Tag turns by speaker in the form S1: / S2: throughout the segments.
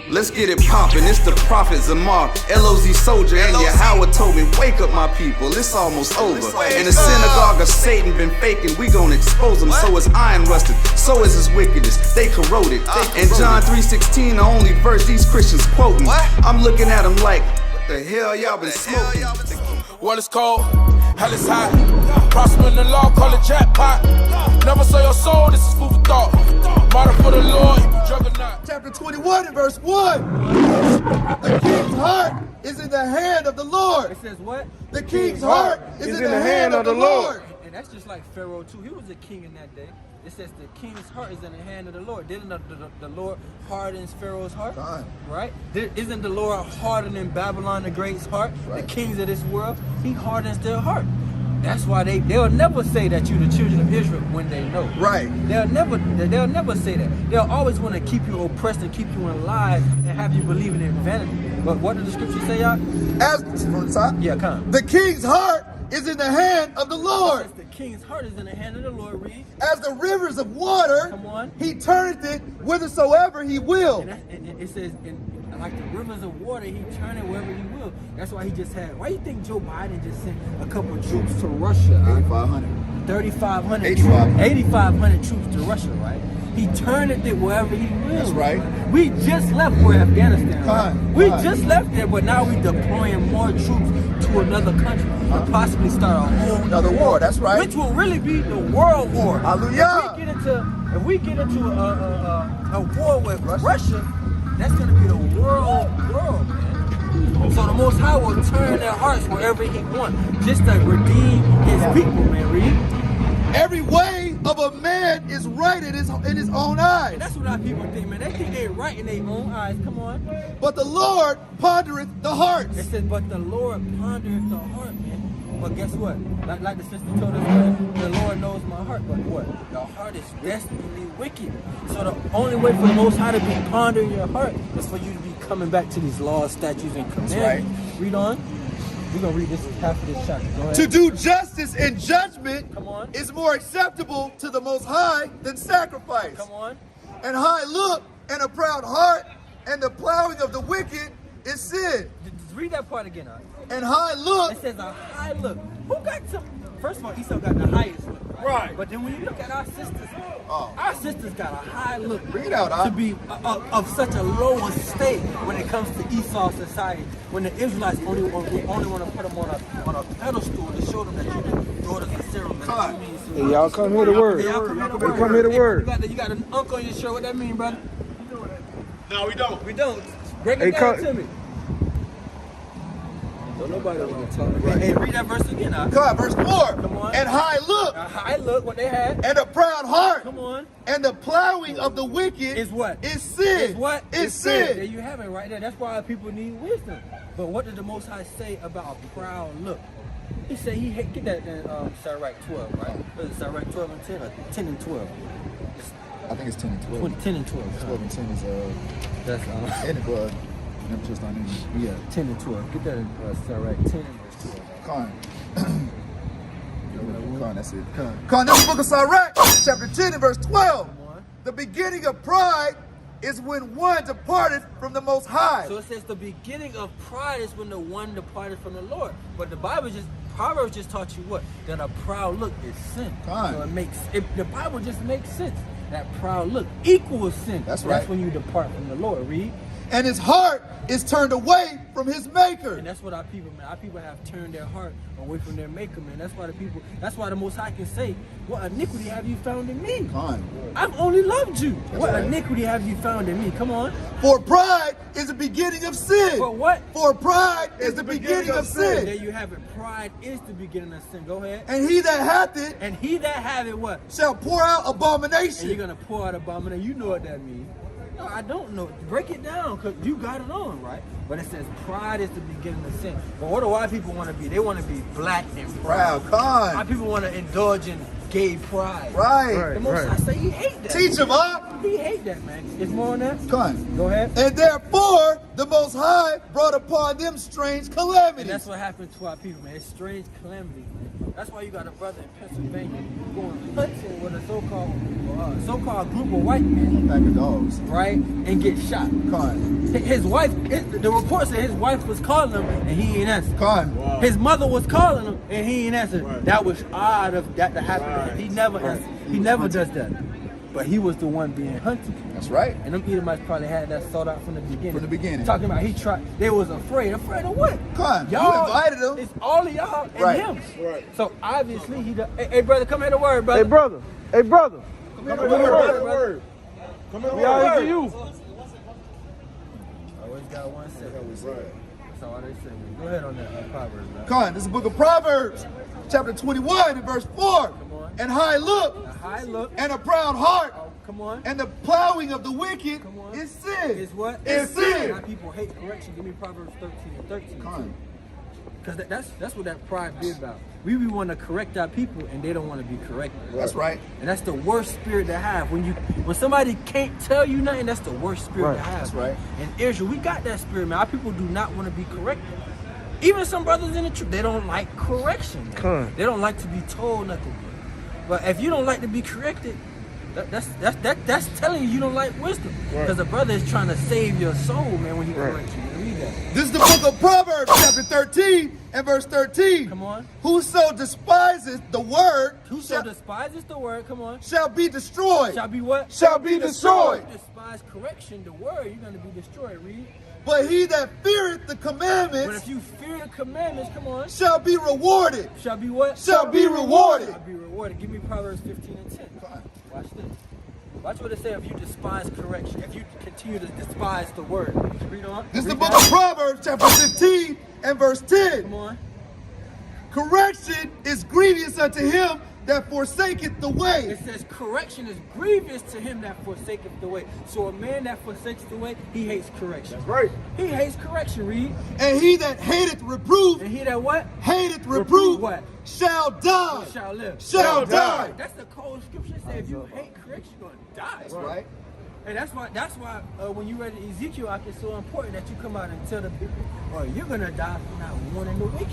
S1: Let's get it poppin', it's the prophet Zamar, LOZ soldier, and Yahweh told me, wake up my people, it's almost over. And the synagogue of Satan been faking, we gon' expose them. So is iron rusted, so is his wickedness, they corroded. And John 3:16, the only verse these Christians quoting. I'm looking at them like, what the hell y'all been smoking?
S2: Well, it's cold, hell is hot. Prosper in the law, call it jackpot. Never sell your soul, this is food for thought. Martyr for the Lord, juggernaut.
S3: Chapter 21 and verse 1. The king's heart is in the hand of the Lord.
S4: It says what?
S3: The king's heart is in the hand of the Lord.
S4: And that's just like Pharaoh too. He was a king in that day. It says the king's heart is in the hand of the Lord. Didn't the Lord hardens Pharaoh's heart?
S3: God.
S4: Right? Isn't the Lord hardening Babylon the Great's heart?
S3: Right.
S4: The kings of this world, he hardens their heart. That's why they'll never say that you're the children of Israel when they know.
S3: Right.
S4: They'll never say that. They'll always want to keep you oppressed and keep you in lies and have you believing in vanity. But what did the scripture say, y'all?
S3: As from the top,
S4: Yeah, come.
S3: the king's heart is in the hand of the Lord.
S4: As the king's heart is in the hand of the Lord, read.
S3: As the rivers of water,
S4: Come on.
S3: he turneth it whithersoever he will.
S4: And it says, like the rivers of water, he turn it wherever he will. That's why he just had. Why do you think Joe Biden just sent a couple of troops to Russia?
S3: 8,500.
S4: 3,500
S3: 8,500
S4: troops to Russia, right? He turned it wherever he will.
S3: That's right.
S4: We just left for Afghanistan. Right? We
S3: Fine.
S4: just left there, but now we deploying more troops to another country to possibly start a whole
S3: Another war, that's right.
S4: Which will really be the world war.
S3: Hallelujah.
S4: If we get into a war with Russia, that's going to be the world, man. So the Most High will turn their hearts wherever he wants, just to redeem his people, man. Read.
S3: Every way of a man is right in his own eyes.
S4: And that's what our people think, man. They think they're right in their own eyes. Come on.
S3: But the Lord pondereth the hearts.
S4: It says, but the Lord pondereth the heart, man. But guess what? Like the sister told us, man, the Lord knows my heart. But what? The heart is desperately wicked. So the only way for the Most High to be pondering your heart is for you to be coming back to these laws, statutes, and commandments.
S3: Right.
S4: Read on. We're going to read this half of this chapter. Go ahead.
S3: To do justice and judgment
S4: Come on.
S3: is more acceptable to the Most High than sacrifice.
S4: Come on.
S3: And high look and a proud heart and the plowing of the wicked is sin.
S4: Just read that part again, all right?
S3: And high look.
S4: It says a high look. Who got some? First of all, Esau got the highest look.
S3: Right.
S4: But then when you look at our sisters, our sisters got a high look.
S3: Read out,
S4: to be of such a low estate when it comes to Esau society. When the Israelites only want to put them on a pedestal to show them that you're the daughters of Sarah.
S5: Hey, y'all come here to work. Come here to work.
S4: You got an uncle on your shirt. What that mean, brother?
S3: No, we don't.
S4: We don't. Break it down to me. Don't nobody want to talk about it. Hey, read that verse again, huh?
S3: Come on, verse 4.
S4: Come on.
S3: And high look.
S4: A high look, what they had.
S3: And a proud heart.
S4: Come on.
S3: And the plowing of the wicked
S4: Is what?
S3: Is sin.
S4: Is what?
S3: Is sin.
S4: There you have it right there. That's why people need wisdom. But what did the Most High say about a proud look? He said he get that in Sirach 12, right? Is it Sirach 12 and 10 or 10 and 12?
S6: I think it's 10 and 12.
S4: 10 and 12.
S6: 12 and 10 is
S4: That's
S6: in it, but never just on it.
S4: yeah, 10 and 12. Get that in Sirach 10 and verse 12.
S6: Con, that's it.
S3: Come on, this is the book of Sirach, chapter 10 and verse 12. The beginning of pride is when one departed from the Most High.
S4: So it says the beginning of pride is when the one departed from the Lord. But the Proverbs just taught you what? That a proud look is sin.
S6: Fine.
S4: So the Bible just makes sense. That proud look equals sin.
S6: That's right.
S4: That's when you depart from the Lord. Read.
S3: And his heart is turned away from his maker.
S4: And that's what our people, man. Our people have turned their heart away from their maker, man. That's why that's why the Most High can say, what iniquity have you found in me?
S6: Con.
S4: I've only loved you. What
S6: right.
S4: iniquity have you found in me? Come on.
S3: For pride is the beginning of sin.
S4: For what?
S3: For pride is the beginning of
S4: There
S3: sin.
S4: you have it. Pride is the beginning of sin. Go ahead.
S3: And he that hath it
S4: And he that have it, what?
S3: shall pour out
S4: And
S3: abomination.
S4: you're gonna pour out abomination. You know what that means. No, I don't know. Break it down, because you got it on, right? But it says pride is the beginning of sin. But what do white people want to be? They want to be black and proud.
S3: Con.
S4: White people want to indulge in gay pride.
S3: Right.
S4: The Most High say he hate that.
S3: Teach him, huh?
S4: He hate that, man. It's more on that?
S6: Con.
S4: Go ahead.
S3: And therefore, the Most High brought upon them strange
S4: And
S3: calamities.
S4: that's what happened to our people, man. It's strange calamities, man. That's why you got a brother in Pennsylvania going hunting with a so-called group of white men.
S6: Pack of dogs.
S4: Right? And get shot.
S6: Con.
S4: His wife, the report said his wife was calling him and he ain't answer.
S6: Con.
S7: Wow.
S4: His mother was calling him and he ain't answer.
S7: Right.
S4: That was odd of that to happen.
S7: Right.
S4: He never answered. He never does that. But he was the one being hunted.
S6: That's right.
S4: And them Edomites probably had that thought out from the beginning.
S6: From the beginning.
S4: Talking about he tried, they was afraid. Afraid of what?
S6: Con. You
S4: Y'all
S6: invited him.
S4: It's all of y'all and
S6: Right.
S4: him.
S7: Right.
S4: So obviously he does. Hey, brother, come here to word, brother.
S5: Hey, brother. Hey, brother.
S4: Come here
S7: Come
S4: to
S7: in the
S4: word,
S7: word. Come in the
S5: We out here for
S7: word.
S5: you.
S4: Always got 1 second.
S7: Right.
S4: That's all they say. Go ahead on that Proverbs, man.
S3: Con, this is the book of Proverbs, chapter 21 and verse 4.
S4: Come on.
S3: And high look,
S4: A high look.
S3: and a proud heart,
S4: Oh, come on.
S3: and the plowing of the wicked
S4: Come on.
S3: is sin.
S4: Is what?
S3: Is sin.
S4: Now people hate correction. Give me Proverbs 13 and 13.
S6: Con.
S4: Because that's what that pride be about. We want to correct our people and they don't want to be corrected.
S6: That's right.
S4: And that's the worst spirit to have. When somebody can't tell you nothing, that's the worst spirit to have.
S6: That's right.
S4: And Israel, we got that spirit, man. Our people do not want to be corrected. Even some brothers in the truth, they don't like correction. Man.
S5: Come.
S4: They don't like to be told nothing. But if you don't like to be corrected, that's telling you don't like wisdom. Because the brother is trying to save your soul, man, when he corrects you. Read that.
S3: This is the book of Proverbs, chapter 13 and verse 13.
S4: Come on.
S3: Whoso despises the word
S4: Whoso despises the word, come on,
S3: shall be destroyed.
S4: shall be what?
S3: Shall be destroyed.
S4: If you despise correction, the word, you're going to be destroyed. Read.
S3: But he that feareth the
S4: But
S3: commandments
S4: if you fear the commandments, come on,
S3: shall be rewarded.
S4: shall be what?
S3: Shall be rewarded.
S4: Shall be rewarded. Give me Proverbs 15 and 10. Watch this. Watch what it says if you despise correction. If you continue to despise the word. Read on.
S3: This is the
S4: Read
S3: book
S4: that.
S3: of Proverbs, chapter 15 and verse 10.
S4: Come on.
S3: Correction is grievous unto him that forsaketh the way.
S4: It says correction is grievous to him that forsaketh the way. So a man that forsakes the way, he hates correction.
S7: That's right.
S4: He hates correction, read.
S3: And he that hateth reproof,
S4: And he that what?
S3: hateth
S4: Reproof
S3: reproof,
S4: what?
S3: shall die.
S4: Shall live.
S3: Shall die.
S4: That's the cold scripture. It says if you hate correction, you're going to die.
S6: That's right.
S4: And that's why when you read Ezekiel, it's so important that you come out and tell the people, or you're going to die from not wanting the wicked.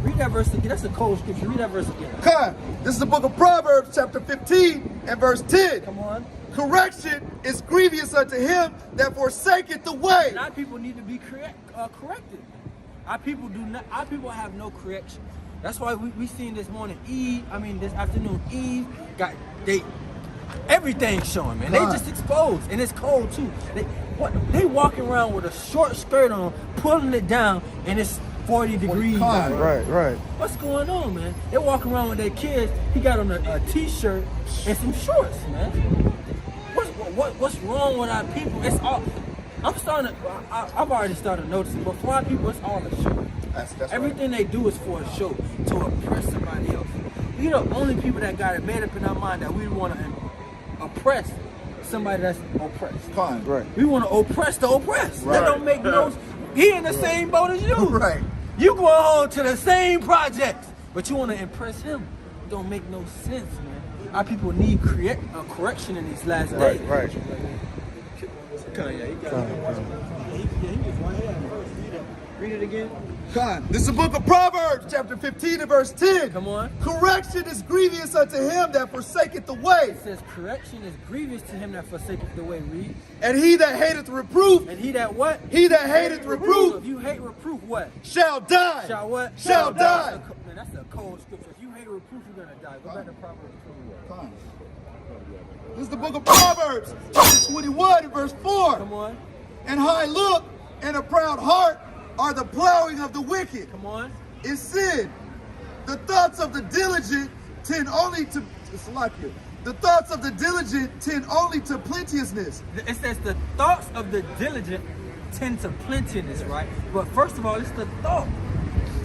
S4: Read that verse again. That's a cold scripture. Read that verse again.
S3: Come. This is the book of Proverbs, chapter 15 and verse 10.
S4: Come on.
S3: Correction is grievous unto him that forsaketh the way.
S4: And our people need to be corrected. Our people do not. Our people have no correction. That's why we seen this morning this afternoon Eve got everything showing, man. They just exposed, and it's cold too. They walking around with a short skirt on, pulling it down, and it's 40 degrees.
S5: Right.
S4: What's going on, man? They walking around with their kids. He got on a t-shirt and some shorts, man. What's wrong with our people? It's all. I've already started noticing, but for our people, it's all a show.
S6: That's
S4: Everything they do is for a show to oppress somebody else. We the only people that got it made up in our mind that we want to oppress somebody that's oppressed.
S6: Con.
S5: Right.
S4: We want to oppress the oppressed.
S6: Right.
S4: That don't make no. He in the same boat as you.
S6: Right.
S4: You going home to the same projects, but you want to impress him. It don't make no sense, man. Our people need correction in these last days.
S5: Right.
S4: Read it again.
S3: Con. This is the book of Proverbs, chapter 15 and verse 10.
S4: Come on.
S3: Correction is grievous unto him that forsaketh the way.
S4: It says correction is grievous to him that forsaketh the way. Read.
S3: And he that hateth reproof,
S4: And he that what?
S3: he that hateth reproof,
S4: If you hate reproof, what?
S3: shall die.
S4: Shall what?
S3: Shall die.
S4: Man, that's a cold scripture. If you hate reproof, you're gonna die. Go back to Proverbs 21.
S6: Con.
S3: This is the book of Proverbs, chapter 21 and verse 4.
S4: Come on.
S3: And high look and a proud heart are the plowing of the wicked.
S4: Come on.
S3: Is sin. The thoughts of the diligent tend only to the thoughts of the diligent tend only to plenteousness.
S4: It says the thoughts of the diligent tend to plenteousness, right? But first of all, it's the thought.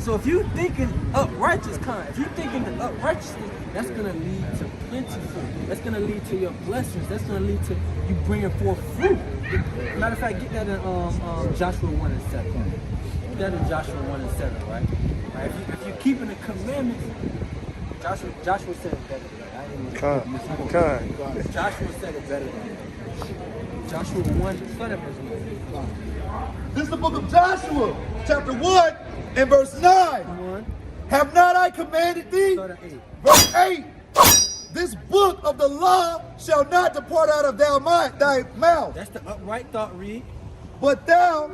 S4: So if you thinking uprighteous if you thinking the uprighteousness, that's gonna lead to plentiful. That's gonna lead to your blessings. That's gonna lead to you bringing forth fruit. Matter of fact, get that in Joshua 1 and 7. Get that in Joshua 1 and 7, right? If you're keeping the commandments, Joshua said it better. Joshua said it better than that. Joshua 1, start at verse 1.
S3: This is the book of Joshua, chapter 1 and verse 9.
S4: Come on.
S3: Have not I commanded thee?
S4: Start at 8.
S3: Verse 8. This book of the law shall not depart out of thy mouth,
S4: That's the upright thought, read.
S3: but thou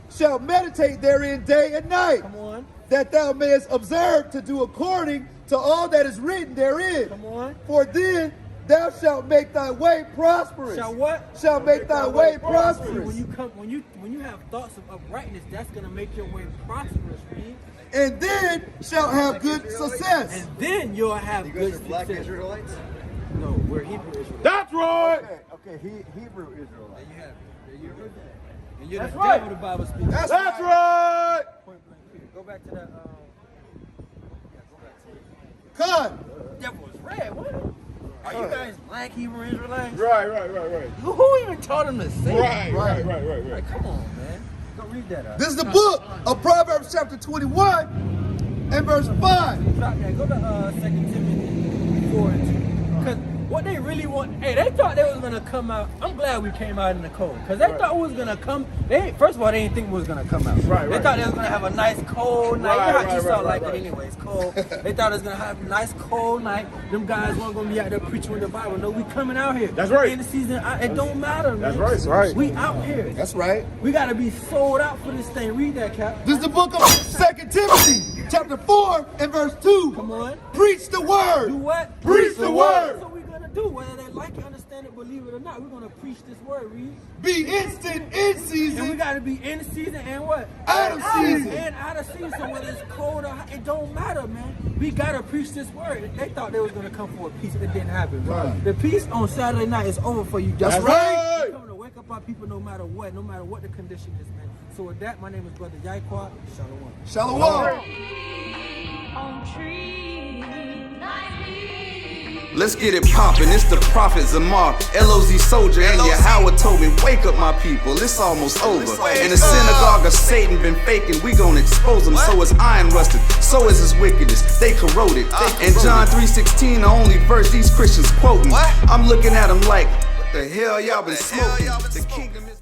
S3: shalt meditate therein day and night,
S4: Come on.
S3: that thou mayest observe to do according to all that is written therein.
S4: Come on.
S3: For then thou shalt make thy way prosperous.
S4: Shall what?
S3: Shall make thy way
S4: See,
S3: prosperous.
S4: when you have thoughts of uprightness, that's gonna make your way prosperous, read.
S3: And then shalt have good success.
S4: And then you'll have good
S7: Black
S4: success.
S7: Israelites?
S4: No, we're Hebrew Israelites.
S5: That's right.
S7: Okay, Hebrew Israelites.
S4: There you have it. There you have it. And you're
S5: That's
S4: the
S5: right.
S4: devil the Bible speaks.
S5: That's right.
S4: Point blank period. Go back to that. Yeah, go back to
S3: Con.
S4: it. Devil is red. What? Are you guys black Hebrew Israelites?
S5: Right.
S4: Who even taught him to say that?
S5: Right.
S4: Like, come on, man. Go read that up.
S3: This is the book of Proverbs chapter 21 and verse 5.
S4: Drop that. Go to 2 Timothy 4 and 2. Because what they really want, hey, they thought they was going to come out. I'm glad we came out in the cold. Because they thought it was going to come. First of all, they didn't think it was going to come out. They thought they was going to have a nice cold night. You know how Esau like it anyway. It's cold. They thought it was going to have a nice cold night. Them guys weren't going to be out there preaching with the Bible. No, we coming out here.
S5: That's right.
S4: In the season, it don't matter, man.
S5: That's right.
S4: We out here.
S3: That's right.
S4: We got to be sold out for this thing. Read that, Cap.
S3: This is the book of 2 Timothy chapter 4 and verse 2.
S4: Come on.
S3: Preach the word.
S4: Do what?
S3: Preach the word.
S4: That's what we're going to do. Whether they like it, understand it, believe it or not, we're going to preach this word, read.
S3: Be instant in
S4: And we
S3: season,
S4: got to be in season and what?
S3: out of season.
S4: And out of season. So whether it's cold or hot, it don't matter, man. We got to preach this word. They thought they was going to come for a peace. It didn't happen, bro.
S3: Right.
S4: The peace on Saturday night is over for you.
S3: That's right.
S4: We're coming to wake up our people no matter what the condition is, man. So with that, my name is Brother Yaquat. Shalom.
S3: Shalom.
S1: Let's get it poppin', it's the Prophet Zamar, LOZ Soldier, and Yahweh told me, wake up my people, it's almost over. And the synagogue of Satan been faking, we gon' expose them. So is iron rusted, so is his wickedness, they corroded. And John 3:16, the only verse these Christians quoting. I'm looking at them like, what the hell y'all been smoking? The kingdom is